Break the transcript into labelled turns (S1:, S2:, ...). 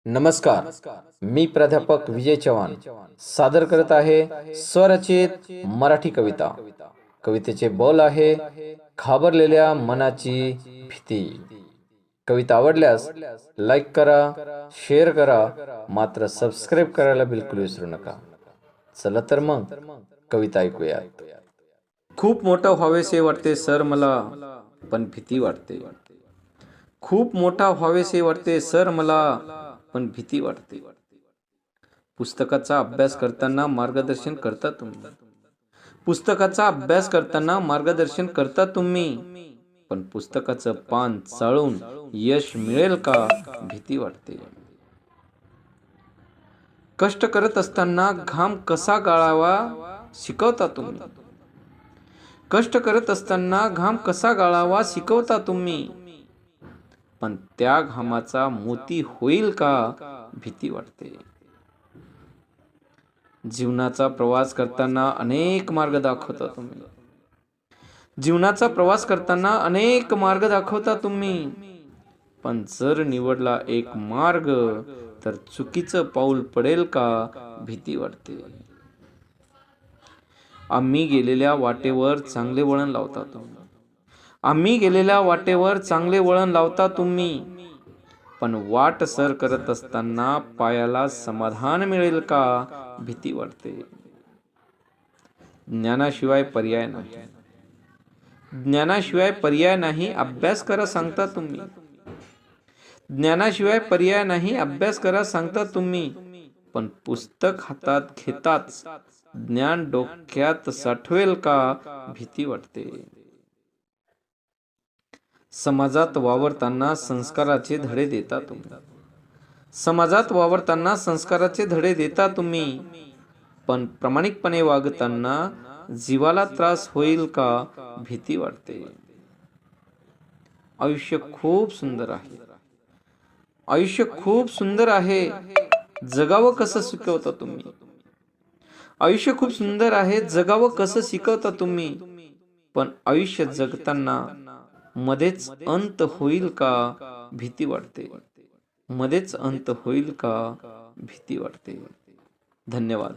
S1: नमस्कार, मी प्राध्यापक विजय चव्हाण सादर करत आहे स्वरचित मराठी कविता। कवितेचे बोल आहे घाबरलेल्या मनाची भीती। कविता आवडल्यास लाईक करा, शेअर करा, मात्र सबस्क्राईब करायला बिलकुल विसरू नका। चला तर मग कविता ऐकूयात।
S2: खूप मोठा व्हावेसे वाटते सर मला, पण भीती वाटते। खूप मोठा व्हावेसे वाटते सर मला, पण भीती वाटते। पुस्तकाचा अभ्यास करताना मार्गदर्शन करता तुम्ही, पुस्तकाचा अभ्यास करताना मार्गदर्शन करता तुम्ही, पण पुस्तकाचं पान चाळून यश मिळेल का भीती वाटते। कष्ट करत असताना घाम कसा गाळावा शिकवता तुम्ही, कष्ट करत असताना घाम कसा गाळावा शिकवता तुम्ही, पण त्या घामाचा मोती होईल का भीती वाटते। जीवनाचा प्रवास करताना अनेक मार्ग दाखवता तुम्ही, जीवनाचा प्रवास करताना अनेक मार्ग दाखवता तुम्ही, पण जर निवडला एक मार्ग तर चुकीचं पाऊल पडेल का भीती वाटते। आम्ही गेलेल्या वाटेवर चांगले वळण लावता तुम्ही, आम्ही गेलेल्या वाटेवर चांगले वळण लावता तुम्ही, पण वाट सर करत असताना पायाला समाधान मिळेल का भीती वाटते। ज्ञानाशिवाय पर्याय नाही, ज्ञानाशिवाय पर्याय नाही अभ्यास करा सांगता तुम्ही, ज्ञानाशिवाय पर्याय नाही अभ्यास करा सांगता तुम्ही, पण पुस्तक हातात घेताच ज्ञान डोक्यात साठवेल का भीती वाटते। समाजात वावरताना संस्काराचे धडे देता तुम्ही, समाजात वावरताना संस्काराचे धडे देता तुम्ही, पण प्रामाणिकपणे वागताना जीवाला त्रास होईल का भीती वाटते। आयुष्य खूप सुंदर आहे, आयुष्य खूप सुंदर आहे, जगावं कसं शिकवता तुम्ही, आयुष्य खूप सुंदर आहे, जगावं कसं शिकवता तुम्ही, पण आयुष्य जगताना मध्येच अंत होईल का भीती वाटते, मध्येच अंत होईल का भीती वाटते। धन्यवाद।